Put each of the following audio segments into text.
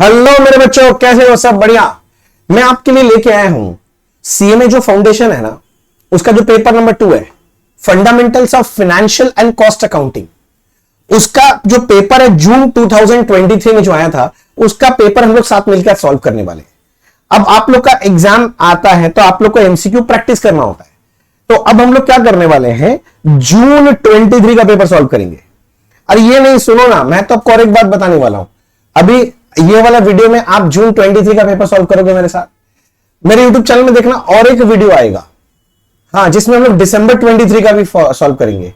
Hello मेरे बच्चों, कैसे हो? सब बढ़िया। मैं आपके लिए लेके आया हूं सीए में जो फाउंडेशन है ना, उसका जो पेपर नंबर 2 है, fundamentals of financial and cost accounting. उसका जो पेपर है जून 2023 में जो आया था, उसका पेपर हम लोग साथ मिलकर सॉल्व करने वाले हैं। अब आप लोग का एग्जाम आता है तो आप लोग को एमसीक्यू प्रैक्टिस करना होता है। तो अब हम लोग क्या करने वाले हैं, जून 23 का पेपर सॉल्व करेंगे। और ये नहीं, सुनो ना, मैं तो आपको और एक बात बताने वाला हूं। अभी ये वाला वीडियो में आप जून 23 का पेपर सॉल्व करोगे मेरे साथ। मेरे यूट्यूब चैनल में देखना और एक वीडियो आएगा, हाँ, जिसमें हम लोग दिसंबर 23 का भी सॉल्व करेंगे।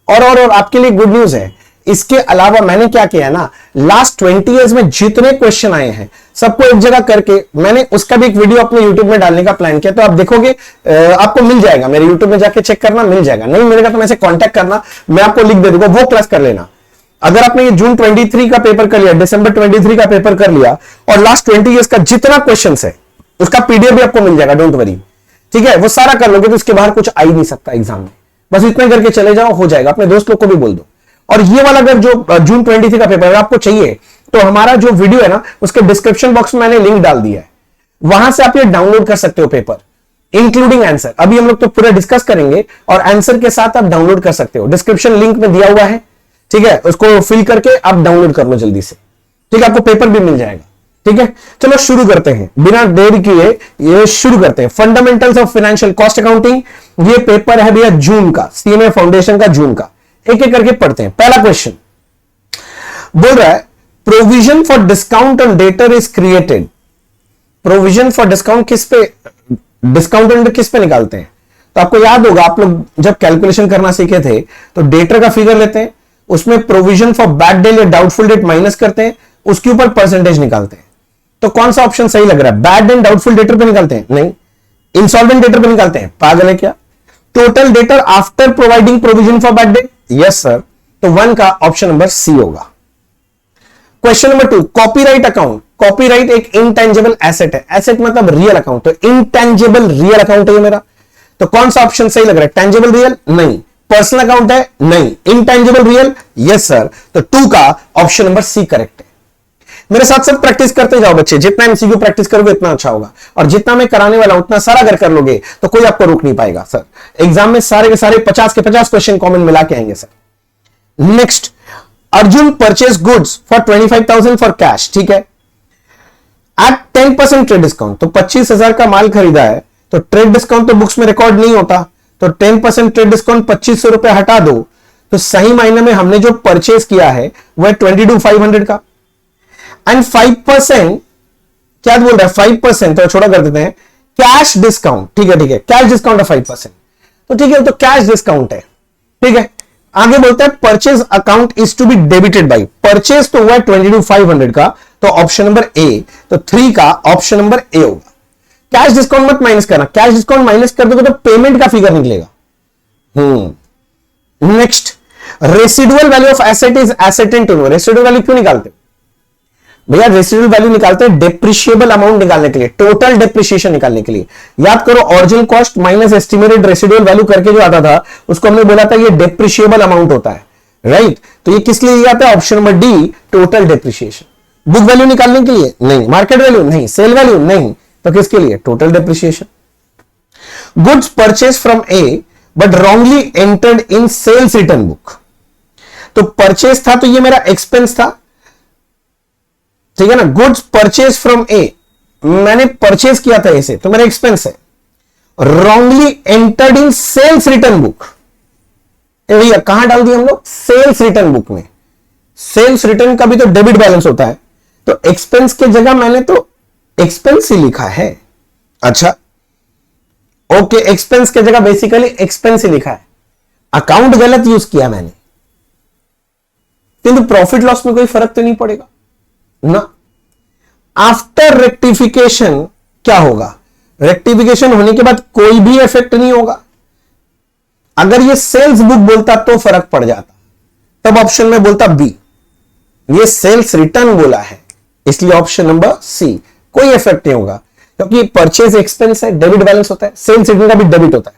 और आपके लिए गुड न्यूज है, इसके अलावा मैंने क्या किया ना, लास्ट 20 ईयर्स में जितने क्वेश्चन आए हैं सबको एक जगह करके मैंने उसका भी एक वीडियो अपने यूट्यूब में डालने का प्लान किया। तो आप देखोगे, आपको मिल जाएगा, मेरे यूट्यूब में जाके चेक करना, मिल जाएगा। नहीं मिलेगा तो मेरे से कांटेक्ट करना, मैं आपको लिंक दे दूंगा, वो क्लास कर लेना। अगर आपने ये जून 23 का पेपर कर लिया, दिसंबर 23 का पेपर कर लिया, और लास्ट 20 ईयर्स का जितना क्वेश्चन है उसका पीडीएफ भी आपको मिल जाएगा, डोंट वरी। ठीक है, वो सारा कर लोगे तो उसके बाहर कुछ आ ही नहीं सकता एग्जाम में। बस इतना करके चले जाओ, हो जाएगा। अपने दोस्त लोग को भी बोल दो। और ये वाला अगर जो जून 23 का पेपर आपको चाहिए तो हमारा जो वीडियो है ना, उसके डिस्क्रिप्शन बॉक्स में मैंने लिंक डाल दिया है, वहां से आप ये डाउनलोड कर सकते हो पेपर, इंक्लूडिंग आंसर। अभी हम लोग तो पूरा डिस्कस करेंगे और आंसर के साथ आप डाउनलोड कर सकते हो। डिस्क्रिप्शन लिंक में दिया हुआ है, ठीक है, उसको फिल करके आप डाउनलोड कर लो जल्दी से। ठीक है, आपको पेपर भी मिल जाएगा। ठीक है, चलो शुरू करते हैं, बिना देर किए ये शुरू करते हैं। Fundamentals of financial cost accounting, ये पेपर है भैया जून का, सीएमए फाउंडेशन का जून का। एक एक करके पढ़ते हैं। पहला क्वेश्चन बोल रहा है, provision for discount on debtor is created. Provision for discount किस पे, डिस्काउंट ऑन किस पे निकालते हैं? तो आपको याद होगा, आप लोग जब कैलकुलेशन करना सीखे थे तो डेटर का फिगर लेते हैं, उसमें प्रोविजन फॉर बैड डेट या डाउटफुल डेट माइनस करते हैं, उसके ऊपर परसेंटेज निकालते हैं। तो कौन सा ऑप्शन सही लग रहा है? बैड एंड डाउटफुल डेटर पे निकालते हैं? नहीं। इंसॉल्वेंट डेटर पे निकालते हैं? पागल है क्या? Total debtor after providing provision for bad debt? Yes sir. तो 1 का ऑप्शन नंबर सी होगा। Question number 2, copyright account. Copyright एक इंटेंजिबल एसेट है, एसेट मतलब रियल अकाउंट, तो इंटेंजिबल रियल अकाउंट है ये मेरा। तो कौन सा ऑप्शन सही लग रहा है? Tangible real? नहीं। पर्सनल अकाउंट है? नहीं। Intangible real? Yes sir. तो 2 का ऑप्शन नंबर सी करेक्ट है। मेरे साथ सब प्रैक्टिस करते जाओ बच्चे, जितना एमसीक्यू प्रैक्टिस करोगे उतना अच्छा होगा, और जितना मैं कराने वाला हूं उतना सारा अगर कर लोगे तो कोई आपको रोक नहीं पाएगा सर। एग्जाम में सारे के सारे 50 के 50 क्वेश्चन कॉमन मिला के आएंगे sir. Next, Arjun purchase goods for 25,000 for cash. ठीक है, एट 10% ट्रेड डिस्काउंट। तो 25,000 का माल खरीदा है, तो ट्रेड डिस्काउंट तो बुक्स में रिकॉर्ड नहीं होता, तो 10% ट्रेड डिस्काउंट 2500 रुपए हटा दो, तो सही मायने में हमने जो परचेज किया है वह 22,500 का। एंड 5% क्या बोल रहा है? 5% तो छोड़ा कर देते हैं, कैश डिस्काउंट। ठीक है, ठीक है, कैश डिस्काउंट है 5%, तो ठीक है, तो कैश डिस्काउंट है। ठीक है, आगे बोलता है purchase account is to be debited by. Purchase तो हुआ है 22,500 का, तो ऑप्शन नंबर ए, तो 3 का ऑप्शन नंबर ए होगा। कैश डिस्काउंट मत माइनस करना, कैश डिस्काउंट माइनस कर दोगे तो पेमेंट का फिगर निकलेगा। Next, residual value of asset is asset in turnover. Residual value क्यों निकालते भैया? रेसिडुअल वैल्यू निकालते हैं डेप्रिशिएबल अमाउंट निकालने के लिए, टोटल डेप्रिसिएशन निकालने के लिए। याद करो, original cost minus estimated residual value करके जो आता था उसको हमने बोला था ये डेप्रिशिएबल अमाउंट होता है, राइट? तो ये किस लिए आता है? Option number D, total depreciation. Book value निकालने के लिए? नहीं। Market value? नहीं। Sale value? नहीं। तो किसके लिए? Total depreciation. Goods purchase from A but wrongly entered in sales return book. तो परचेज था तो ये मेरा एक्सपेंस था, ठीक है ना। गुड्स परचेज फ्रॉम ए, मैंने परचेज किया था इसे, तो मेरा एक्सपेंस है। Wrongly entered in sales return book, भैया कहां डाल दिए हम लोग? सेल्स रिटर्न बुक में। सेल्स रिटर्न का भी तो डेबिट बैलेंस होता है, तो एक्सपेंस के जगह मैंने तो एक्सपेंस ही लिखा है। अच्छा, ओके, एक्सपेंस के जगह बेसिकली एक्सपेंस ही लिखा है, अकाउंट गलत यूज किया मैंने, किंतु प्रॉफिट लॉस में कोई फर्क तो नहीं पड़ेगा ना। आफ्टर रेक्टिफिकेशन क्या होगा? रेक्टिफिकेशन होने के बाद कोई भी इफेक्ट नहीं होगा। अगर ये सेल्स बुक बोलता तो फर्क पड़ जाता, तब ऑप्शन में बोलता बी। ये सेल्स रिटर्न बोला है, इसलिए ऑप्शन नंबर सी, कोई इफेक्ट नहीं होगा, क्योंकि परचेज एक्सपेंस है, डेबिट बैलेंस होता है, सेल्स रिटर्न का भी डेबिट होता है।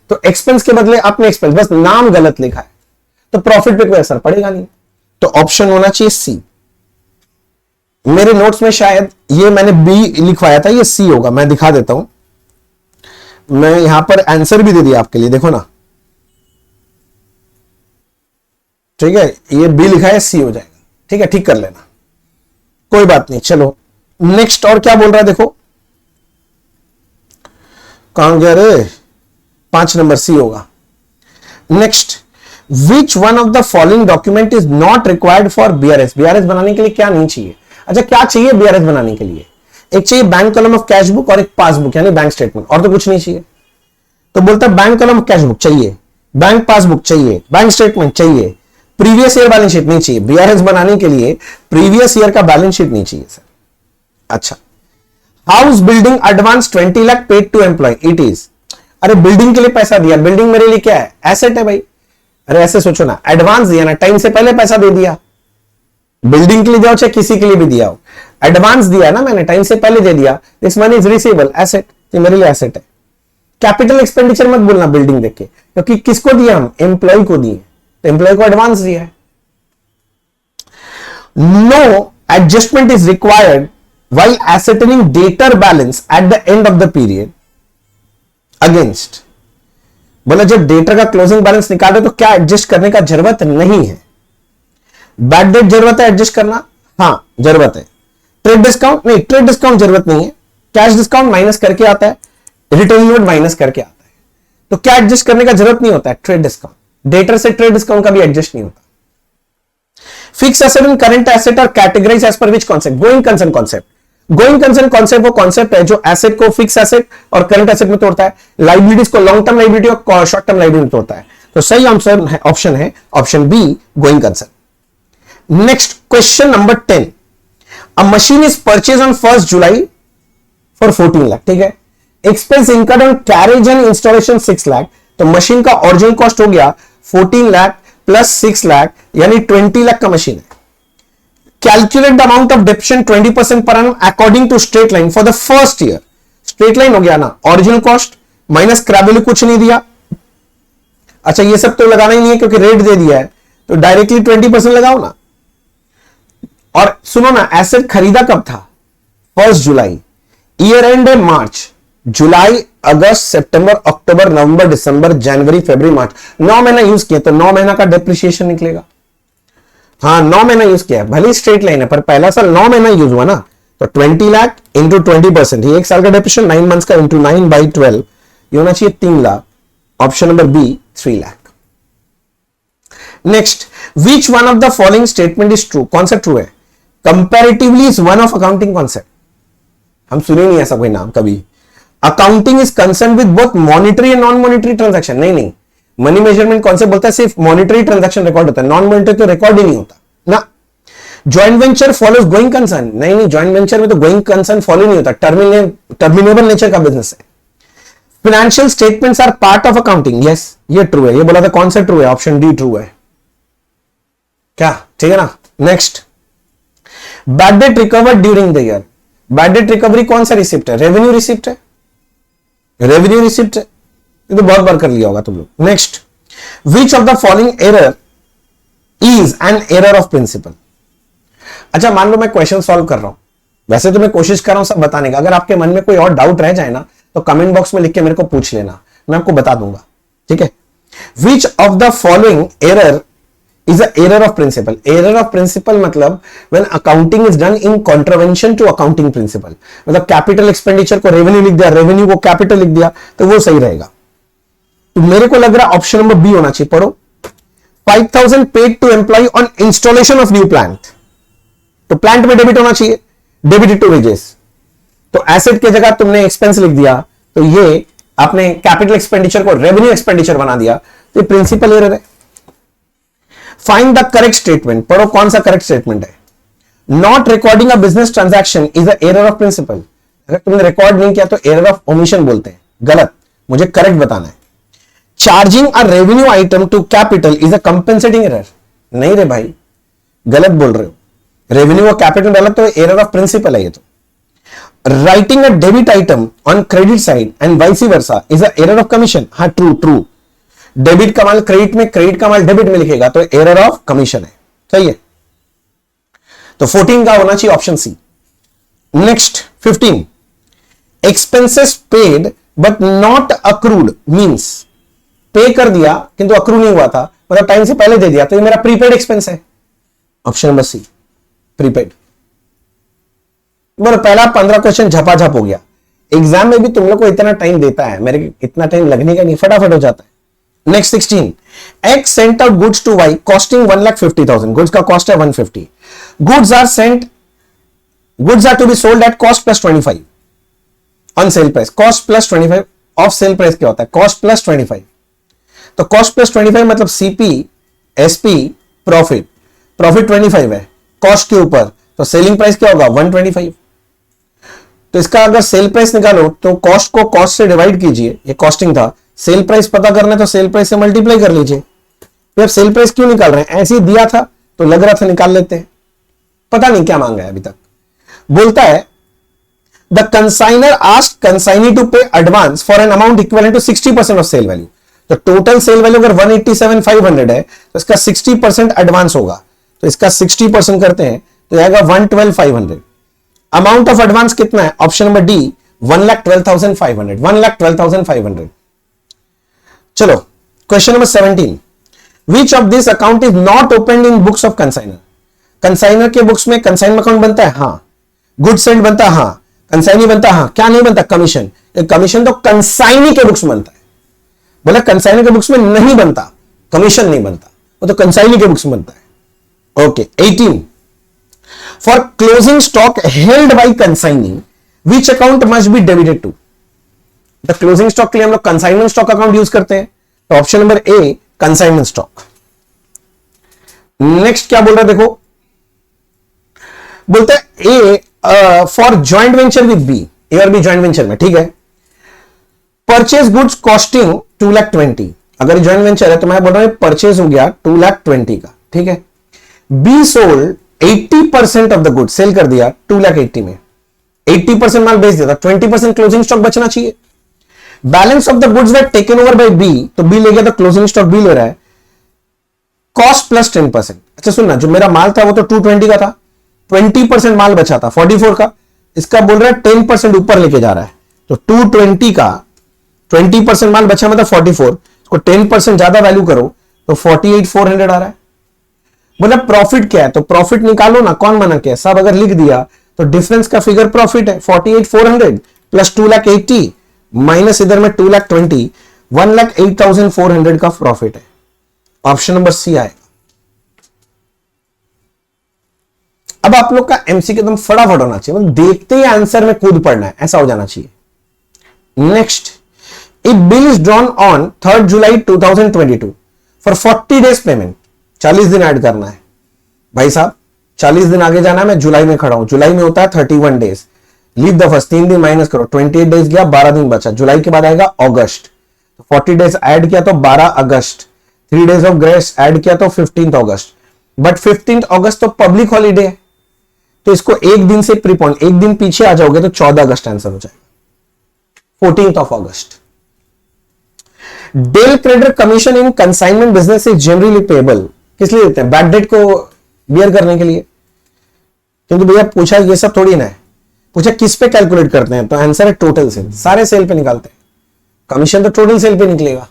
तो एक्सपेंस के बदले आपने एक्सपेंस, बस नाम गलत लिखा है, तो प्रॉफिट पे कोई असर पड़ेगा नहीं। तो ऑप्शन होना चाहिए सी। मेरे नोट्स में शायद ये मैंने बी लिखवाया था, ये सी होगा, मैं दिखा देता हूं। मैं यहां पर आंसर भी दे दिया आपके लिए, देखो ना, ठीक है, ये बी लिखा है, सी हो जाएगा, ठीक है, ठीक कर लेना, कोई बात नहीं। चलो नेक्स्ट, और क्या बोल रहा है देखो, कहां गया रे, 5 नंबर सी होगा। Next, which one of the following document is not required for BRS. BRS बनाने के लिए क्या नहीं चाहिए? अच्छा, क्या चाहिए बीआरएस बनाने के लिए? एक चाहिए bank column of cash book और एक पासबुक यानी बैंक स्टेटमेंट, और तो कुछ नहीं चाहिए। तो बोलता है bank column of cash book चाहिए, बैंक पासबुक चाहिए, बैंक स्टेटमेंट चाहिए, प्रीवियस ईयर बैलेंस शीट नहीं चाहिए। बीआरएस बनाने के लिए प्रीवियस ईयर का बैलेंस शीट नहीं चाहिए सर। अच्छा, house building advance 20 lakh paid to employ, it is, अरे बिल्डिंग के लिए पैसा दिया, बिल्डिंग मेरे लिए क्या है? एसेट है भाई। अरे ऐसे सोचो ना, एडवांस दिया ना, टाइम से पहले पैसा दे दिया, बिल्डिंग के लिए जाओ चाहे किसी के लिए भी दिया हो, एडवांस दिया ना मैंने, टाइम से पहले दे दिया, this money is receivable, asset, ये मेरे लिए एसेट है। कैपिटल एक्सपेंडिचर मत बोलना बिल्डिंग देख के, क्योंकि किसको दिया हम? एम्प्लॉय को दिए, तो एम्प्लॉय को एडवांस दिया है। No adjustment is required while ascertaining debtor balance at the end of the period against, बोला जब डेटर का क्लोजिंग बैलेंस निकाले तो क्या एडजस्ट करने का जरूरत नहीं है? बैड डेट जरूरत है एडजस्ट करना? हाँ जरूरत है। ट्रेड डिस्काउंट नहीं, ट्रेड डिस्काउंट जरूरत नहीं है, कैश डिस्काउंट माइनस करके आता है, रिटर्न लिमिट माइनस करके आता है, तो क्या एडजस्ट करने का जरूरत नहीं होता है? Trade discount. डेटर से ट्रेड डिस्काउंट का भी एडजस्ट नहीं होता। Fix asset and current asset और categorize as per which concept? Going concern concept. Going concern concept वो कॉन्सेप्ट है जो एसेट को फिक्स एसेट और करंट एसेट में तोड़ता है, लाइबिलिटीज को लॉन्ग टर्म लाइबिलिटी और शॉर्ट टर्म लाइबिलिटी में तोड़ता है। तो सही आंसर है ऑप्शन है option B, going concern. Next question number 10, a machine is purchase on 1 July for 14 lakh, ठीक है, expense incurred on carriage and installation 6 lakh, तो मशीन का ओरिजिनल कॉस्ट हो गया 14 लाख प्लस 6 लाख यानी 20 लाख का मशीन है। Calculate the amount of depreciation 20% पर annum according to straight line for the first year. Straight line हो गया ना, original cost minus scrap value, कुछ नहीं दिया। अच्छा ये सब तो लगाना ही नहीं है क्योंकि रेट दे दिया है, तो डायरेक्टली 20% लगाओ ना। और सुनो ना, एसेट खरीदा कब था? 1 जुलाई, ईयर एंड है मार्च, जुलाई अगस्त सितंबर अक्टूबर नवंबर दिसंबर जनवरी फरवरी मार्च, 9 महीना यूज किया तो 9 महीना का डेप्रिसिएशन निकलेगा। हाँ 9 महीना यूज किया है, भले स्ट्रेट लाइन है पर पहला साल 9 महीना यूज हुआ ना, तो 20 लाख इंटू 20%, ये एक साल का डेप्रिसिएशन 9 मंथ्स का इंटू 9/12, ये होना चाहिए 3 lakh. Option number B 3 lakh. Next, which one of the following statement is true? कौन सा ट्रू है? Comparatively is one of accounting concept, हम सुने नहीं ऐसा कोई नाम कभी। Accounting is concern with both monetary and non monetary transaction, नहीं, मनी मेजरमेंट कॉन्सेप्ट बोलता है सिर्फ मॉनिटरी ट्रांजैक्शन रिकॉर्ड होता है, नॉन मॉनिटरी तो रिकॉर्ड ही नहीं होता ना। Joint venture follows going concern, नहीं, जॉइंट वेंचर में तो गोइंग कंसर्न फॉलो नहीं होता, टर्मिनेबल नेचर का बिजनेस है। Financial statements are part of accounting, yes ये ट्रू है, ये बोला था कौन सा ट्रू है? ऑप्शन डी ट्रू है क्या, ठीक है ना। Next, bad debt recovered during the year, bad debt recovery कौन सा रिसिप्ट है? रेवेन्यू रिसिप्ट है, रेवेन्यू रिसिप्ट है, ये तो बहुत बार कर लिया होगा तुम लोग। Next, which of the following error is an error of principle? अच्छा मान लो मैं क्वेश्चन सॉल्व कर रहा हूं, वैसे तो मैं कोशिश कर रहा हूं सब बताने का, अगर आपके मन में कोई और डाउट रह जाए ना तो कमेंट बॉक्स में लिख के मेरे को पूछ लेना, मैं आपको बता दूंगा, ठीक है। विच of the following error is a error of principle? Error of principle मतलब when accounting is done in contravention to accounting principle, मतलब कैपिटल एक्सपेंडिचर को रेवेन्यू लिख दिया, रेवेन्यू को कैपिटल लिख दिया, तो वो सही रहेगा। तो मेरे को लग रहा है ऑप्शन नंबर बी होना चाहिए, पढ़ो। 5,000 paid to employ on installation of new plant, तो प्लांट में डेबिट होना चाहिए, डेबिटेड टू वेजेस, तो एसेट की जगह तुमने एक्सपेंस लिख दिया, तो ये आपने कैपिटल एक्सपेंडिचर को रेवेन्यू एक्सपेंडिचर बना दिया, तो ये प्रिंसिपल एरर है। फाइंड द करेक्ट स्टेटमेंट, पढ़ो कौन सा करेक्ट स्टेटमेंट है। Not recording a business transaction is a error of principle, अगर तुमने रिकॉर्ड नहीं किया तो एरर ऑफ ओमिशन बोलते हैं, गलत, मुझे करेक्ट बताना है। Charging a revenue item to capital is a compensating error, नहीं रे भाई गलत बोल रहे हो, रेवेन्यू और कैपिटल डाला तो एरर ऑफ प्रिंसिपल है ये तो। Writing a debit item on credit side and vice versa is a error of commission, हाँ ट्रू ट्रू, डेबिट का माल क्रेडिट में, क्रेडिट का माल डेबिट में लिखेगा तो एरर ऑफ कमीशन है, सही है। तो 14 का होना चाहिए option C. Next 15, expenses paid but not accrued means pay कर दिया किंतु अक्रू नहीं हुआ था, मतलब टाइम से पहले दे दिया, तो ये मेरा प्रीपेड एक्सपेंस है। Option number C prepaid. बोलो पहला 15 क्वेश्चन झपाझप हो गया। एग्जाम में भी तुम लोग को इतना टाइम देता है, मेरे इतना टाइम लगने का नहीं, फटाफट हो जाता है। Next 16, X sent out goods to Y costing 1,50,000, goods का कॉस्ट है 150, goods are to be sold at cost plus 25 on sale price. Cost plus 25 of sale price क्या होता है? Cost plus 25। तो कॉस्ट प्लस 25 मतलब सीपी एसपी प्रॉफिट, प्रॉफिट 25 है cost के ऊपर, तो सेलिंग प्राइस क्या होगा? 125। तो इसका अगर सेल प्राइस निकालो तो कॉस्ट को कॉस्ट से डिवाइड कीजिए, ये कॉस्टिंग था, सेल प्राइस पता करना है तो सेल प्राइस से मल्टीप्लाई कर लीजिए। तो अब सेल प्राइस क्यों निकाल रहे हैं? ऐसे ही दिया था तो लग रहा था निकाल लेते हैं, पता नहीं क्या मांगा है अभी तक। बोलता है the consignor asked consignee to pay advance for an amount equivalent to 60% of sale value. तो टोटल सेल वैल्यू अगर 187,500 है तो इसका 60% एडवांस होगा, तो इसका 60% करते हैं तो आएगा 112,500। अमाउंट ऑफ एडवांस कितना है? Option number D 1,12,500, 1,12,500। चलो question number 17, which of this account is not open in books of consignor. Consignor के बुक्स में कंसाइनर अकाउंट बनता है, हाँ। गुड सेंड बनता है, हाँ। कंसाइनी बनता है, हाँ। क्या नहीं बनता? कमीशन। कमीशन तो कंसाइनी के बुक्स में बनता है। बोला कंसाइनी के बुक्स में नहीं बनता, कमीशन नहीं बनता, वो तो कंसाइनी के बुक्स में बनता है। Okay 18, for closing stock held by consignee which account must be debited to. The closing stock के लिए हम लोग कंसाइनमेंट स्टॉक अकाउंट यूज करते हैं, तो option number A consignment stock. Next क्या बोल रहा है देखो, बोलते हैं A for joint venture with B, A और बी ज्वाइंट वेंचर में, ठीक है। परचेज गुड्स कॉस्टिंग 2,20,000, अगर ज्वाइंट वेंचर है तो मैं बोल रहा हूं परचेज हो गया 2,20,000 का, ठीक है। B sold 80% of the good, sale कर दिया 2,80,000 में, 80% माल बेच दिया, 20% क्लोजिंग स्टॉक बचना चाहिए। Balance of the goods were taken over by B, तो बी ले गया तो क्लोजिंग स्टॉक बी ले रहा है, कॉस्ट प्लस 10%। अच्छा सुनना, जो मेरा माल था वो तो 220 का था, 20% माल बचा था 44 का, इसका बोल रहा है 10% ऊपर लेके जा रहा है, तो 220 का 20% माल बचा मतलब 44, इसको 10% ज्यादा वैल्यू करो तो 48,400 आ रहा है। बोला प्रॉफिट क्या है, तो प्रॉफिट निकालो ना, कौन मना किया, सब अगर लिख दिया तो डिफरेंस का फिगर प्रॉफिट है 48,400 प्लस 2,80,000 माइनस इधर में 2,20,000, 1,08,400 का प्रॉफिट है। ऑप्शन नंबर सी आएगा। अब आप लोग का एमसीक्यू एकदम फटाफट होना चाहिए, मतलब देखते ही आंसर में कूद पड़ना है, ऐसा हो जाना चाहिए। Next, if bill is drawn on 3rd July 2022 for 40 days payment, 40 दिन ऐड करना है भाई साहब, 40 दिन आगे जाना है, मैं जुलाई में खड़ा हूं, जुलाई में होता है 31 डेज, लीव द फर्स्ट 3 दिन माइनस करो, 28 डेज गया, 12 दिन बचा, जुलाई के बाद आएगा अगस्त, तो 40 डेज ऐड किया तो 12 अगस्त, 3 डेज ऑफ ग्रेस ऐड किया तो 15 अगस्त, बट 15 अगस्त तो पब्लिक हॉलीडे है, तो इसको एक दिन से प्रीपोन, एक दिन पीछे आ जाओगे तो 14 अगस्त आंसर हो जाएगा, 14 अगस्त। Del creditor commission in consignment business is generally payable, किस लिए देते हैं? बैड डेट को बियर करने के लिए, क्योंकि भैया पूछा ये सब थोड़ी ना है, पूछा किस पे कैलकुलेट करते हैं, तो आंसर है टोटल सेल, सारे सेल पे निकालते हैं, कमीशन तो टोटल सेल पे निकलेगा।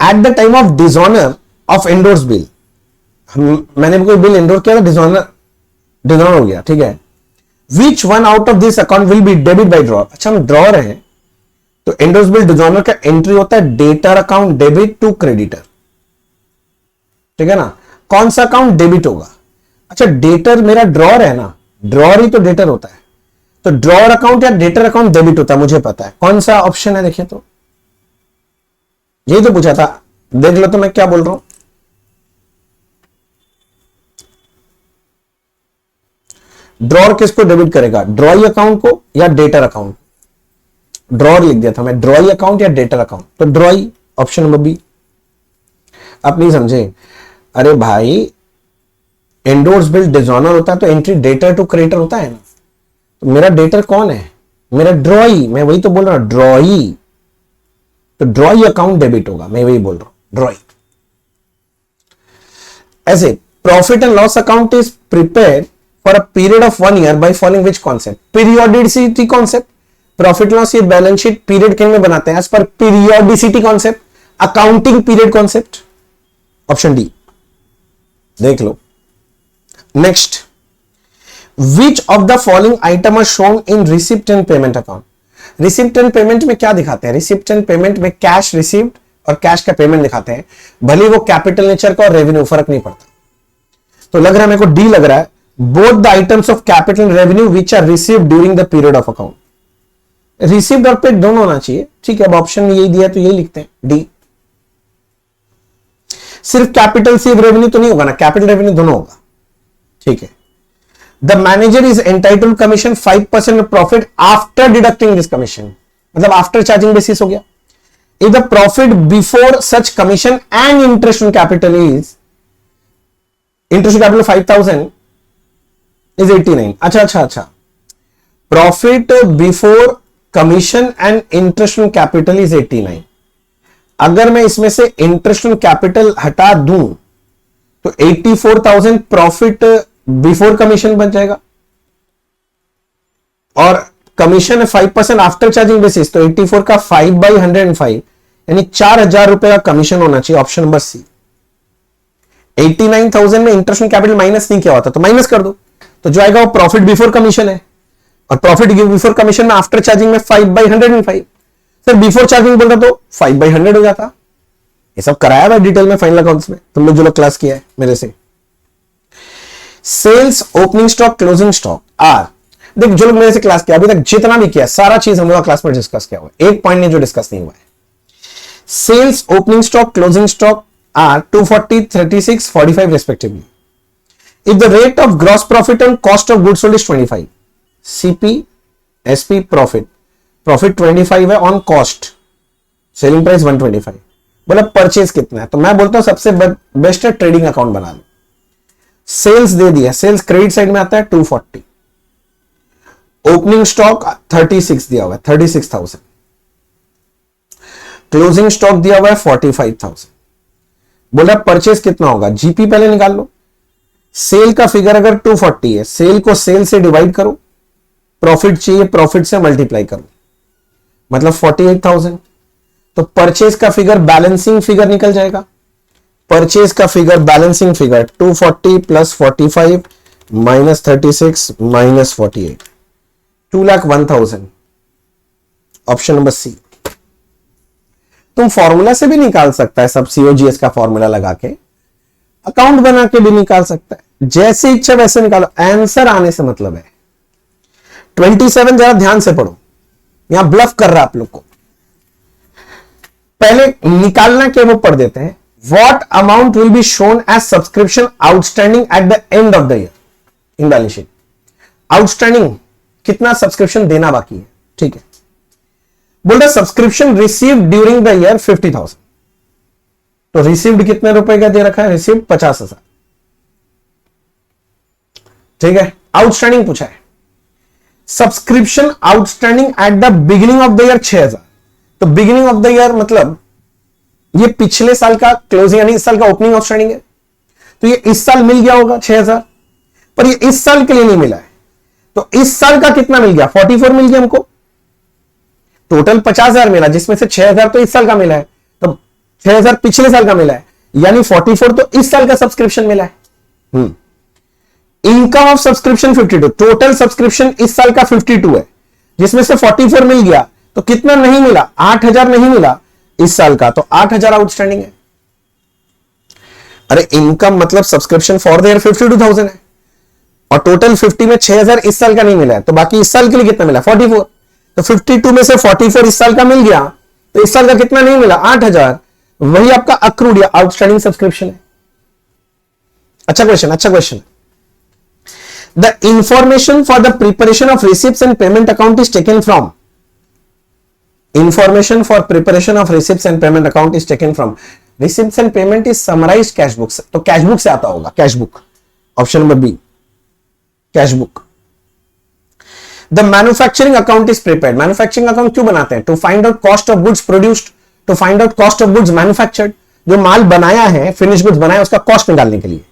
At the time of dishonour of endorse bill, मैंने कोई बिल एंडोर किया था, डिसऑनर हो गया, ठीक है। Which one out of this account will be debit by draw, अच्छा हम ड्रॉर है तो एंडोर्स बिल डिसऑनर का एंट्री होता है debtor account debit to creditor, ठीक है ना। कौन सा अकाउंट डेबिट होगा? अच्छा डेटर मेरा ड्रॉर है ना, ड्रॉर ही तो डेटर होता है, तो ड्रॉर अकाउंट या डेटर अकाउंट डेबिट होता है, मुझे पता है कौन सा ऑप्शन है, देखिए तो यही तो पूछा था, देख लो तो मैं क्या बोल रहा हूं। ड्रॉर किसको डेबिट करेगा, ड्रॉई अकाउंट को या डेटर अकाउंट? ड्रॉर लिख दिया था मैं, ड्रॉई अकाउंट या डेटर अकाउंट, तो ड्रॉई, ऑप्शन नंबर बी। आप नहीं समझे, अरे भाई एंडोर्स बिल डिसऑनर होता है तो एंट्री डेटर टू क्रेडिटर होता है ना, तो मेरा डेटर कौन है, मेरा ड्रॉई, मैं वही तो बोल रहा हूं ड्रॉई, तो ड्रॉई अकाउंट डेबिट होगा, मैं वही बोल रहा हूं ड्रॉई। ऐसे profit and loss account is prepare for a period of 1 year by following which concept? Periodicity concept. Profit loss ये बैलेंस शीट पीरियड किन में बनाते हैं? As per periodicity concept, accounting period concept. Option D देख लो। Next, which of the following item are shown in receipt and payment account? Receipt and payment में क्या दिखाते हैं? रिसिप्ट एंड पेमेंट में कैश रिसीव्ड और कैश का payment दिखाते हैं, भले वो कैपिटल नेचर का और रेवेन्यू, फर्क नहीं पड़ता। तो लग रहा है मेरे को डी लग रहा है, both the items of capital revenue which are received during the period of account. Received और पेड दोनों होना चाहिए, ठीक है। अब ऑप्शन में यही दिया तो यही लिखते हैं, डी। सिर्फ कैपिटल सिर्फ रेवेन्यू तो नहीं होगा ना, कैपिटल रेवेन्यू दोनों होगा, ठीक है। The manager is entitled commission 5% of profit after deducting this commission, मतलब आफ्टर चार्जिंग बेसिस हो गया। If the profit before such commission and interest on capital is, interest on capital 5000 is 89। अच्छा, profit before commission and interest on capital is 89। अगर मैं इसमें से interest on capital हटा दूं तो 84,000 प्रॉफिट बिफोर कमीशन बन जाएगा, और कमीशन है 5% आफ्टर चार्जिंग बेसिस, तो 84 का 5/105 यानी 4,000 रुपए का कमीशन होना चाहिए। ऑप्शन नंबर सी। 89,000 में इंटरेस्ट ऑन कैपिटल माइनस नहीं किया होता, तो माइनस कर दो, तो जो आएगा वो प्रॉफिट बिफोर कमीशन है, और प्रॉफिट बिफोर कमीशन में आफ्टर चार्जिंग में 5/105। सर बिफोर चार्जिंग बोल रहा तो 5/100 हो जाता। ये सब कराया हुआ डिटेल में फाइनल अकाउंट्स में, तुम लोग जो लोग क्लास किया है मेरे से। Sales, opening stock, closing stock are, देख जो लोग मेरे से क्लास किया अभी तक जितना भी किया सारा चीज हम लोग क्लास में डिस्कस किया हुआ है, एक पॉइंट नहीं जो डिस्कस नहीं हुआ है। Sales, opening stock, closing stock are 240, 36, 45 respectively. If the rate of gross profit and cost of goods sold is 25, CP, SP, profit 25 है ऑन कॉस्ट, सेलिंग प्राइस 125, बोला परचेज कितना है, तो मैं बोलता हूं सबसे बेस्ट है ट्रेडिंग अकाउंट बना लो। सेल्स दे दिया, सेल्स क्रेडिट साइड में आता है 240, ओपनिंग स्टॉक 36 दिया हुआ है 36,000, क्लोजिंग स्टॉक दिया हुआ है 45,000, बोला परचेज कितना होगा, जीपी पहले निकाल लो। सेल का फिगर अगर 240 है, सेल को सेल से डिवाइड करो, प्रॉफिट चाहिए प्रॉफिट से मल्टीप्लाई करो, मतलब 48,000। तो परचेज का फिगर बैलेंसिंग फिगर निकल जाएगा, परचेज का figure balancing figure 240 plus 45 minus 36 minus 48, 2,01,000। Option number C. तुम फॉर्मूला से भी निकाल सकता है, सब सीओजीएस का फॉर्मूला लगा के, अकाउंट बना के भी निकाल सकता है, जैसे इच्छा वैसे निकालो, आंसर आने से मतलब है। 27 जरा ध्यान से पढ़ो, यहां ब्लफ कर रहा है आप लोग को, पहले निकालना क्या वो पढ़ देते हैं। What amount will be shown as subscription outstanding at the end of the year in balance sheet? Outstanding कितना सब्सक्रिप्शन देना बाकी है, ठीक है। बोल रहा subscription received during the year 50,000, तो रिसीव्ड कितने रुपए का दे रखा है, रिसीव्ड 50,000, ठीक है। आउटस्टैंडिंग पूछा है, subscription outstanding at the beginning of the year 6,000, तो बिगिनिंग ऑफ द ईयर मतलब ये पिछले साल का क्लोजिंग यानी इस साल का ओपनिंग आउटस्टैंडिंग है, तो ये इस साल मिल गया होगा 6,000, पर ये इस साल के लिए नहीं मिला है, तो इस साल का कितना मिल गया, 44 मिल गया हमको, टोटल 50,000 मिला, जिसमें से 6,000 तो इस साल का मिला है, तो 6,000 पिछले साल का मिला है, यानी 44 तो इस साल का सब्सक्रिप्शन मिला है। Income of subscription 52, total subscription इस साल का 52 है, जिसमें से 44 मिल गया, तो कितना नहीं मिला, 8,000 नहीं मिला इस साल का, तो 8,000 आउटस्टैंडिंग है। अरे इनकम मतलब सब्सक्रिप्शन फॉर द ईयर 52,000 है, और टोटल 50 में 6,000 इस साल का नहीं मिला है, तो बाकी इस साल के लिए कितना मिला, 44, तो 52 में से 44 इस साल का मिल गया, तो इस साल का कितना नहीं मिला, 8,000, वही आपका अक्रूड या आउटस्टैंडिंग सब्सक्रिप्शन है। अच्छा question. The information for the preparation of receipts and payment account is taken from, information for preparation of receipts and payment account is taken from, receipts and payment is summarised cash book, तो cash book से आता होगा, cash book. Option number B, cash book. The manufacturing account is prepared, manufacturing account क्यों बनाते हैं, to find out cost of goods produced, to find out cost of goods manufactured, जो माल बनाया है फिनिश गुड्स बनाया उसका कॉस्ट निकालने के लिए।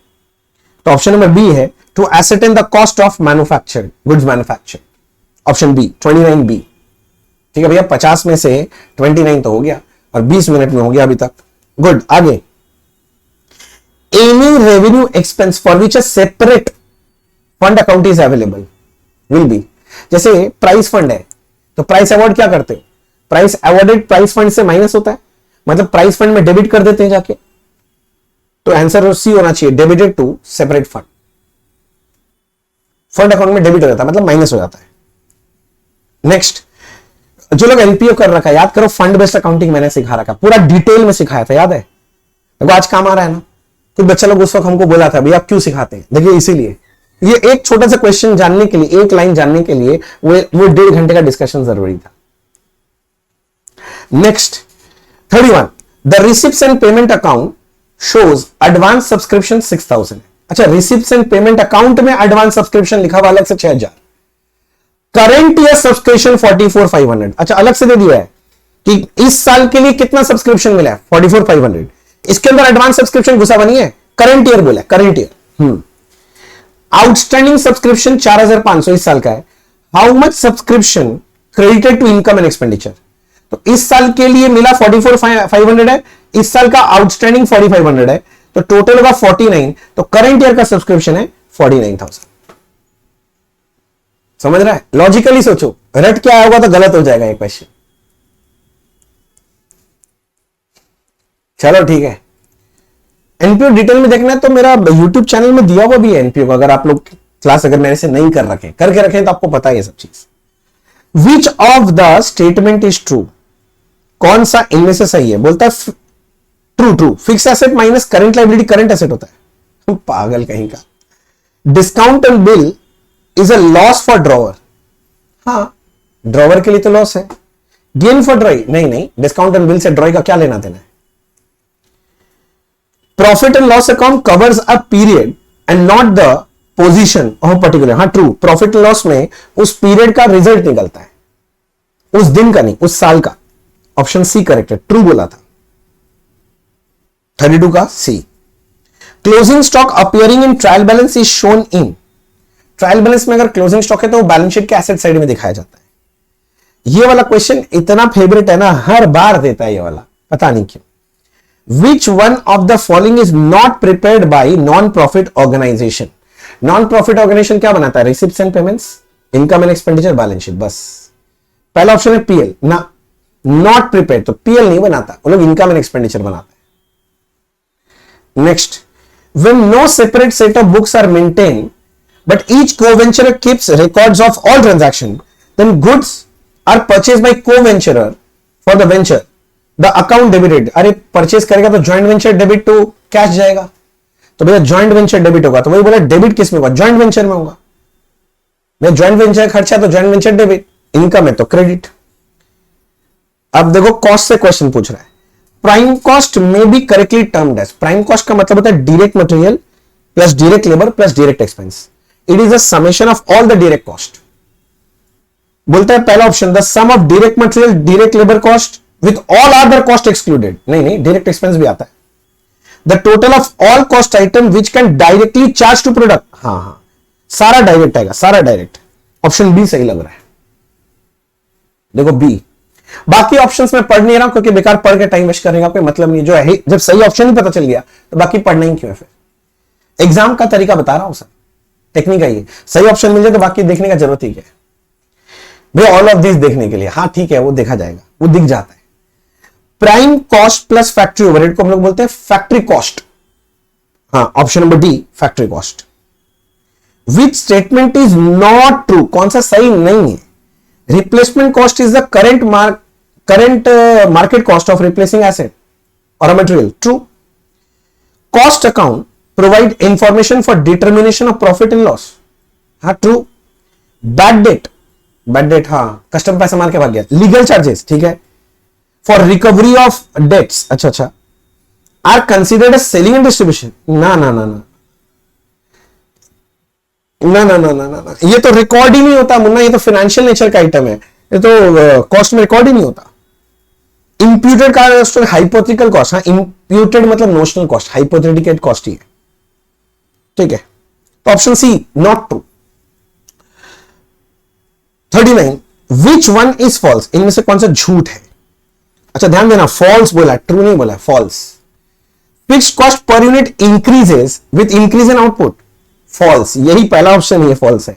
तो ऑप्शन नंबर बी है to ascertain the cost of manufactured goods manufacture, option B 29 B. ठीक है भैया, 50 में से 29 तो हो गया और 20 मिनट में हो गया अभी तक। गुड, आगे। Any revenue expense for which a separate fund account is available will be, जैसे प्राइस फंड है तो प्राइस अवार्ड क्या करते हो, प्राइस अवार्डेड प्राइस फंड से माइनस होता है, मतलब प्राइस फंड में डेबिट कर देते हैं जाके। तो आंसर सी होना चाहिए, debited to separate fund. Fund account में डेबिट हो जाता है मतलब माइनस हो जाता है। नेक्स्ट, जो लोग एलपीओ कर रखा है, याद करो फंड बेस्ड अकाउंटिंग मैंने सिखा रखा, पूरा डिटेल में सिखाया था, याद है? देखो आज काम आ रहा है ना। कुछ बच्चा लोग उस वक्त हमको बोला था भैया आप क्यों सिखाते हैं, देखिए इसीलिए। ये एक छोटा सा क्वेश्चन जानने के लिए, एक लाइन जानने के लिए वो 1.5 घंटे का डिस्कशन जरूरी था। Next 31, the receipts and payment account shows advance subscription 6000। अच्छा, रिसिप्ट्स एंड पेमेंट अकाउंट में एडवांस सब्सक्रिप्शन लिखा हुआ अलग से 6000, करंट ईयर सब्सक्रिप्शन 44,500। अच्छा, अलग से दे दिया है कि इस साल के लिए कितना सब्सक्रिप्शन मिला है 44,500, इसके अंदर एडवांस सब्सक्रिप्शन घुसा बनी है, करंट ईयर बोला, करंट ईयर। आउटस्टैंडिंग सब्सक्रिप्शन 4,500 इस साल का है। How much subscription credited to income and expenditure, तो इस साल के लिए मिला 44,500 है, इस साल का आउटस्टैंडिंग 4,500 है, तो टोटल होगा 49, तो करंट ईयर का सब्सक्रिप्शन है 49,000। समझ रहा है? लॉजिकली सोचो, रट क्या होगा तो गलत हो जाएगा ये क्वेश्चन। चलो ठीक है, एनपीओ डिटेल में देखना है तो मेरा यूट्यूब चैनल में दिया हुआ भी है एनपीओ का, अगर आप लोग क्लास अगर मेरे से नहीं कर रखे, करके रखे तो आपको पता है ये सब चीज। विच of the statement is true, कौन सा इनमें से सही है? बोलता है true, true. Fix asset minus current liability current asset होता है, पागल कहीं का। Discount and bill is a loss for drawer, हाँ ड्रॉवर के लिए तो लॉस है। गेन फॉर ड्रॉई, नहीं, डिस्काउंट एंड बिल से ड्रॉई का क्या लेना देना है। Profit and loss account covers a period and not the position of particular, हाँ ट्रू। प्रॉफिट एंड लॉस में उस पीरियड का रिजल्ट निकलता है, उस दिन का नहीं, उस साल का। ऑप्शन सी करेक्ट है, ट्रू बोला था। 32 का C. Closing stock appearing in trial balance is shown in, trial balance में अगर क्लोजिंग स्टॉक है तो बैलेंस शीट के एसेट साइड में दिखाया जाता है। ये वाला क्वेश्चन इतना फेवरेट है ना, हर बार देता है ये वाला, पता नहीं क्यों। Which one of the following is not prepared by non-profit organization? Non-profit organization क्या बनाता है? Receipts and payments, income and expenditure, balance sheet, बस। पहला ऑप्शन है पीएल ना, नॉट प्रिपेयर्ड, तो पीएल नहीं बनाता, वो लोग इनकम एंड एक्सपेंडिचर बनाते हैं। Next, when no separate set of books are maintained but each co-venturer keeps records of all transaction, then goods are purchased by co-venturer for the venture, the account debited। अरे purchase करेगा तो joint venture debit to cash जाएगा, तो भैया joint venture debit होगा, तो वही बोला डेबिट किस में होगा? ज्वाइंट वेंचर में होगा। भैया ज्वाइंट वेंचर खर्चा तो ज्वाइंट वेंचर डेबिट, इनकम है तो क्रेडिट। अब देखो कॉस्ट से क्वेश्चन पूछ रहा है, प्राइम कॉस्ट में be correctly termed as, prime cost का मतलब होता है direct material plus direct labour plus direct expense, it is the summation of all the direct cost. बोलता है पहला option the sum of direct material direct labour cost with all other cost excluded, नहीं direct expense भी आता है। The total of all cost item which can directly charge to product, हाँ सारा direct आएगा, सारा डायरेक्ट। ऑप्शन बी सही लग रहा है, देखो बी। बाकी ऑप्शंस में पढ़ नहीं रहा हूं क्योंकि बेकार पढ़ के टाइम वेस्ट करने का कोई मतलब नहीं, जो है जब सही ऑप्शन ही पता चल गया तो बाकी पढ़ना ही क्यों है फिर। एग्जाम का तरीका बता रहा हूं सर, टेक्निक है ये, सही ऑप्शन मिल जाए तो बाकी देखने का जरूरत ही क्या है भैया, ऑल ऑफ दिस देखने के लिए। हाँ ठीक है, वो देखा जाएगा, वो दिख जाता है। Prime cost plus factory overhead को हम लोग बोलते हैं फैक्ट्री कॉस्ट, हाँ option number D factory cost. Which statement is not true, कौन सा सही नहीं है? Replacement cost is the current market cost of replacing asset और material, true. Cost account provide information for determination of profit and loss, हाँ true. Bad debt हाँ customer पैसा मार के भाग गया। लीगल चार्जेस ठीक है, फॉर रिकवरी ऑफ डेट्स, अच्छा are considered as selling and distribution, ना ना ना ना ना ना ना ना ना, ये तो रिकॉर्ड ही नहीं होता मुन्ना, ये तो फाइनेंशियल नेचर का आइटम है, ये तो कॉस्ट में रिकॉर्ड ही नहीं होता। इंप्यूटेड कॉस्ट और हाइपोथेटिकल कॉस्ट, हाँ इंप्यूटेड मतलब नोशनल कॉस्ट, हाइपोथेटिकल कॉस्ट ही है, ठीक है। तो option C not true. 39 which one is false, इनमें से कौन सा झूठ है? अच्छा ध्यान देना, फॉल्स बोला, ट्रू नहीं बोला, false. Fixed cost per unit increases with increase in output, false. यही पहला ऑप्शन ये फॉल्स है,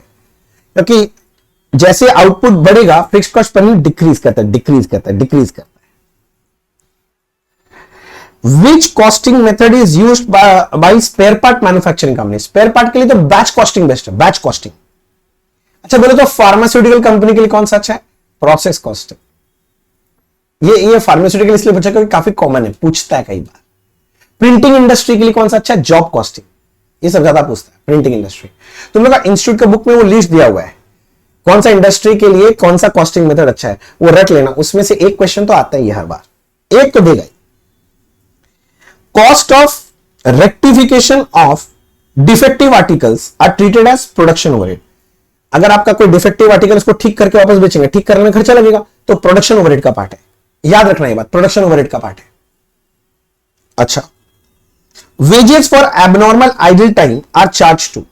क्योंकि जैसे आउटपुट बढ़ेगा fixed cost per unit decrease करता है, डिक्रीज करता है, डिक्रीज करता है। Which costing method is used by spare part manufacturing company, spare part के लिए तो बैच कॉस्टिंग बेस्ट है, बैच कॉस्टिंग। अच्छा बोले तो फार्मास्यूटिकल कंपनी के लिए कौन सा अच्छा है? Process costing. ये फार्मास्यूटिकल इसलिए पूछा क्योंकि काफी कॉमन है, पूछता है कई बार। प्रिंटिंग इंडस्ट्री के लिए कौन सा अच्छा है? Job costing. ये सब ज्यादा पूछता है, प्रिंटिंग इंडस्ट्री। तुम लोग का इंस्टीट्यूट का बुक में वो लिस्ट दिया हुआ है, कौन सा इंडस्ट्री के लिए कौन सा कॉस्टिंग मेथड अच्छा है, वो रट लेना, उसमें से एक क्वेश्चन तो आता ही है हर बार, एक तो देगा ही। Cost of rectification of defective articles are treated as production overhead. अगर आपका कोई डिफेक्टिव आर्टिकल उसको ठीक करके वापस बेचेंगे, ठीक करने में खर्चा लगेगा, तो प्रोडक्शन ओवरहेड का पार्ट है, याद रखना ये बात, प्रोडक्शन ओवरहेड का पार्ट है। अच्छा, wages for abnormal idle time are charge to,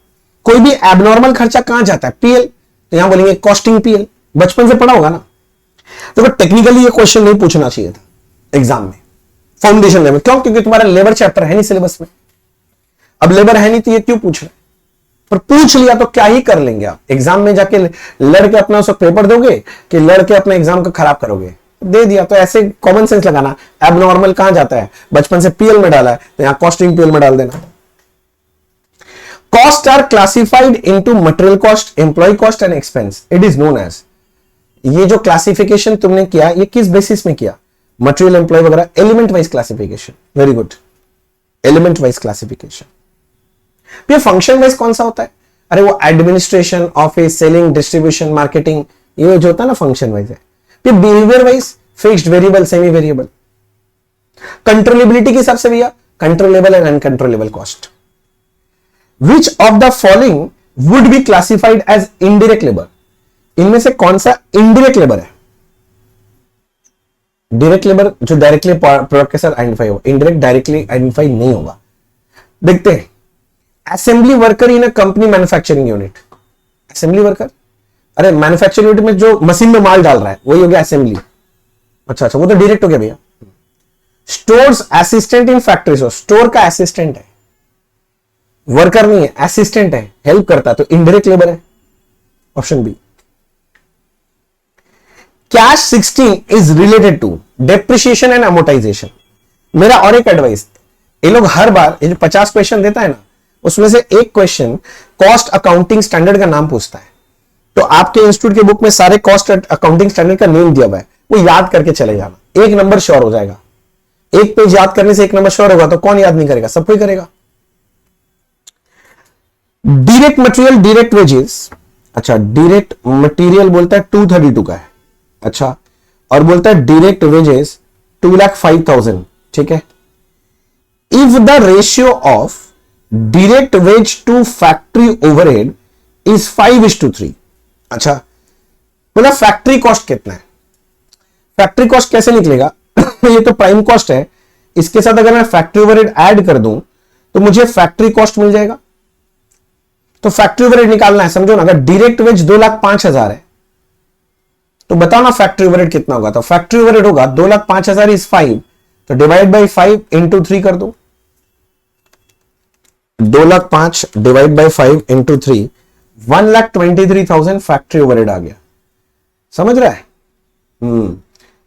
कोई भी एबनॉर्मल खर्चा कहां जाता है? पीएल, तो यहां बोलेंगे कॉस्टिंग पीएल, बचपन से पढ़ा होगा ना। तो टेक्निकली ये क्वेश्चन नहीं पूछना चाहिए था एग्जाम में, फाउंडेशन लेवल, क्यों? क्योंकि तुम्हारा लेबर चैप्टर है नहीं सिलेबस में, अब लेबर है नहीं तो ये क्यों पूछ रहे? पर पूछ लिया तो क्या ही कर लेंगे आप, एग्जाम में जाके लड़के अपना उस पेपर दोगे कि लड़के अपने एग्जाम को खराब करोगे? दे दिया तो ऐसे कॉमन सेंस लगाना, एबनॉर्मल कहां जाता है? बचपन से पीएल में डाला है तो यहां कॉस्टिंग पीएल में डाल देना। Cost are classified into material cost, employ cost and expense, it is known as. ये जो क्लासिफिकेशन तुमने किया ये किस बेसिस में किया? मटेरियल, एम्प्लॉय वगैरह, element wise classification, very good, element wise classification. ये फंक्शन वाइज कौन सा होता है? अरे वो administration, office, selling, distribution, marketing, ये जो होता है ना फंक्शन वाइज है। ये behaviour wise fixed, variable, semi variable. Controllability के हिसाब से भैया controllable and uncontrollable cost. Which of the following would be classified as indirect labour, इनमें से कौन सा इनडायरेक्ट लेबर है? डायरेक्ट लेबर जो डायरेक्टली प्रोडक्ट के साथ आइडेंटिफाई होगा, इनडायरेक्ट डायरेक्टली आइडेंटिफाई नहीं होगा। देखते हैं, assembly worker in a company manufacturing unit, assembly worker, अरे मैन्युफैक्चरिंग यूनिट में जो मशीन में माल डाल रहा है वही हो गया असेंबली। अच्छा, वो तो डायरेक्ट हो गया भैया। Stores assistant in factory, store का असिस्टेंट है, वर्कर नहीं है, असिस्टेंट है, हेल्प करता है, तो इनडायरेक्ट लेबर है, option B. Cash 16 is related to depreciation and amortisation. मेरा और एक एडवाइस, ये लोग हर बार ये जो 50 क्वेश्चन देता है ना, उसमें से एक क्वेश्चन कॉस्ट अकाउंटिंग स्टैंडर्ड का नाम पूछता है, तो आपके इंस्टीट्यूट के बुक में सारे कॉस्ट अकाउंटिंग स्टैंडर्ड का नेम दिया हुआ है, वो याद करके चले जाना, एक नंबर श्योर हो जाएगा। एक पेज याद करने से एक नंबर श्योर होगा, तो कौन याद नहीं करेगा? सब कोई करेगा। डायरेक्ट मटेरियल, डायरेक्ट वेजेस, अच्छा डायरेक्ट मटेरियल बोलता है 232 का है, अच्छा, और बोलता है डायरेक्ट वेजेस 2,05,000, ठीक है। If the ratio of direct wage to factory overhead is 5:3, अच्छा, बोला फैक्ट्री कॉस्ट कितना है? फैक्ट्री कॉस्ट कैसे निकलेगा? ये तो प्राइम कॉस्ट है, इसके साथ अगर मैं फैक्ट्री ओवरहेड ऐड कर दूं तो मुझे फैक्ट्री कॉस्ट मिल जाएगा। तो फैक्ट्री ओवरहेड निकालना है, समझो ना, अगर डायरेक्ट वेज 2,05,000 है तो बताओ ना फैक्ट्री ओवरहेड कितना होगा? तो फैक्ट्री ओवरहेड होगा 2,05,000 इज 5, तो डिवाइड बाई 5 इंटू 3 कर दो, 2,05,000 divide by 5 into 3, 1,23,000 factory overhead आ गया। समझ रहा है?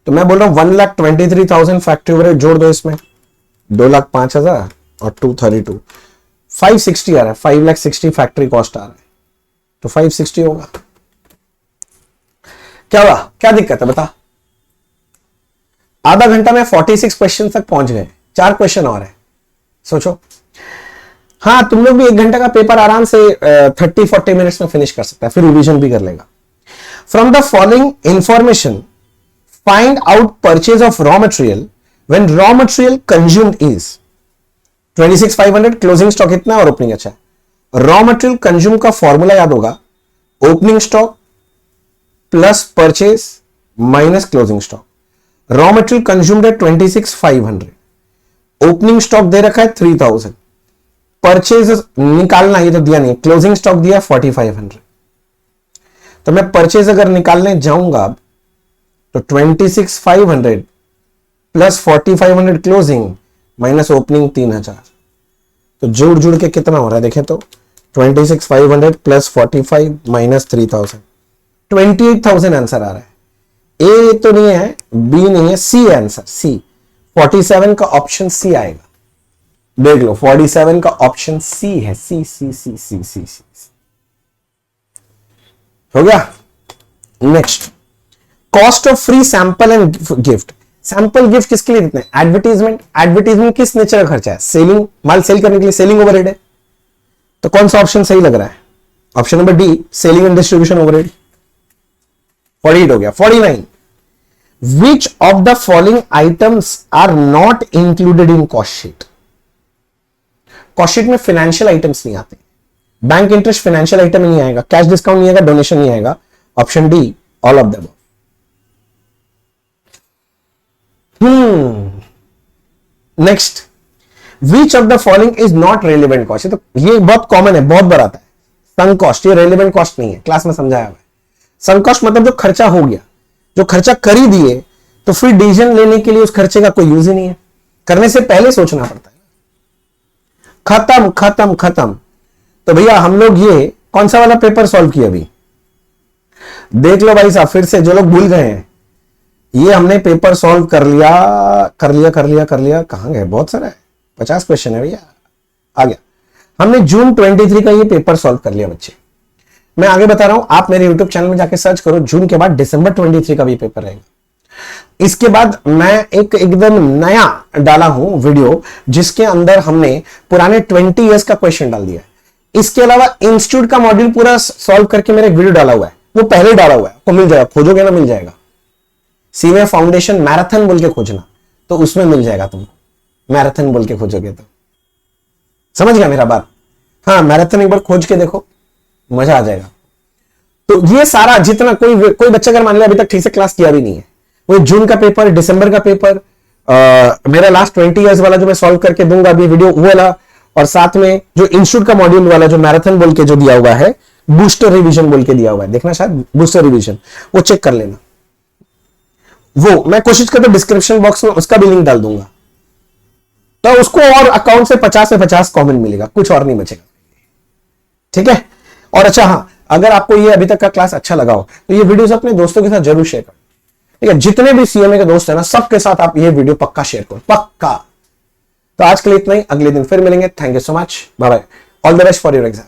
तो मैं बोल रहा हूं 1,23,000 फैक्ट्री ओवरहेड जोड़ दो इसमें, 2,05,000 और 232, 560 आ रहा है, 5,60,000 फैक्ट्री कॉस्ट आ रहा है, तो 560 होगा। क्या हुआ? क्या दिक्कत है बता? आधा घंटा में 46 क्वेश्चन तक पहुंच गए, 4 क्वेश्चन और है, सोचो। हाँ, तुम लोग भी 1 घंटे का पेपर आराम से 30-40 मिनट्स में फिनिश कर सकता है, फिर रिवीजन भी कर लेगा। From the following information find out purchase of raw material when raw material consumed is 26,500, closing stock इतना और ओपनिंग अच्छा है। रॉ मटेरियल कंज्यूम का फॉर्मूला याद होगा, opening stock plus purchase minus closing stock. Raw material consumed है 26,500, opening stock दे रखा है 3,000, परचेज निकालना, ये तो दिया नहीं, क्लोजिंग स्टॉक दिया 4500, तो मैं परचेज अगर निकालने जाऊंगा तो 26,500 प्लस 4,500 क्लोजिंग माइनस ओपनिंग 3,000, तो जुड़ जुड़ के कितना हो रहा है देखें तो 26,500 प्लस 45 माइनस 3,000, 28,000 आंसर आ रहा है। ए तो नहीं है, बी नहीं है, सी है आंसर, सी 47 का ऑप्शन सी आएगा। देख लो 47 का ऑप्शन सी है, सी सी सी सी सी सी, हो गया। Next, cost of free sample and gift. Sample gift किसके लिए देते हैं? एडवर्टीजमेंट। एडवर्टीजमेंट किस नेचर का खर्चा है? सेलिंग, माल सेल करने के लिए सेलिंग ओवरहेड है। तो कौन सा ऑप्शन सही लग रहा है? Option number D, selling and distribution overhead. 48 हो गया। 49, which of the following items are not included in cost sheet? Cost sheet में फाइनेंशियल आइटम्स नहीं आते, बैंक इंटरेस्ट फाइनेंशियल आइटम नहीं आएगा, कैश डिस्काउंट नहीं आएगा, डोनेशन नहीं आएगा। Option D, all of the above. Next, which of the following is not relevant cost? तो ये बहुत कॉमन है, बहुत बार आता है। संक कॉस्ट, ये रेलिवेंट कॉस्ट नहीं है, क्लास में समझाया हुआ है। संक कॉस्ट मतलब जो खर्चा हो गया, जो खर्चा कर ही दिए, तो फिर डिसीजन लेने के लिए उस खर्चे का कोई यूज ही नहीं है, करने से पहले सोचना पड़ता है। खत्म खत्म खत्म। तो भैया हम लोग ये कौन सा वाला पेपर सॉल्व किया अभी? देख लो भाई साहब, फिर से जो लोग भूल गए हैं, ये हमने पेपर सॉल्व कर लिया कर लिया कर लिया कर लिया। कहां गए? बहुत सारा है, 50 क्वेश्चन है भैया, आ गया। हमने जून 23 का ये पेपर सॉल्व कर लिया बच्चे। मैं आगे बता रहा हूं, आप मेरे यूट्यूब चैनल में जाके सर्च करो, जून के बाद दिसंबर 23 का भी पेपर रहेगा। इसके बाद मैं एक एकदम नया डाला हूं वीडियो, जिसके अंदर हमने पुराने 20 इयर्स का क्वेश्चन डाल दिया है। इसके अलावा इंस्टीट्यूट का मॉड्यूल पूरा सॉल्व करके मेरे एक वीडियो डाला हुआ है, वो पहले डाला हुआ है, आपको मिल जाएगा, खोजोगे ना मिल जाएगा। सीमे फाउंडेशन मैराथन बोल के खोजना, तो उसमें मिल जाएगा तुमको, मैराथन बोल के खोजोगे तो। समझ गया मेरा बात? हाँ, मैराथन एक बार खोज के देखो, मजा आ जाएगा। तो ये सारा जितना कोई बच्चा अगर मान लिया अभी तक ठीक से क्लास किया भी नहीं है, वो जून का पेपर, दिसंबर का पेपर, मेरा लास्ट 20 इयर्स वाला जो मैं सॉल्व करके दूंगा अभी वीडियो, वो वाला, और साथ में जो इंस्टीट्यूट का मॉड्यूल वाला जो मैराथन बोल के जो दिया हुआ है, बूस्टर रिवीजन बोल के दिया हुआ है, देखना शायद बूस्टर रिवीजन, वो चेक कर लेना। वो मैं कोशिश करता हूं डिस्क्रिप्शन बॉक्स में उसका भी लिंक डाल दूंगा, तो उसको और अकाउंट से 50 से 50 कॉमन मिलेगा, कुछ और नहीं बचेगा। ठीक है? और अच्छा हाँ, अगर आपको ये अभी तक का क्लास अच्छा लगा हो तो ये वीडियोस अपने दोस्तों के साथ जरूर शेयर करो। ठीक है? जितने भी सीएमए के दोस्त हैं ना, सबके साथ आप ये वीडियो पक्का शेयर करो, पक्का। तो आज के लिए इतना ही, अगले दिन फिर मिलेंगे। Thank you so much, bye bye, all the best for your exam.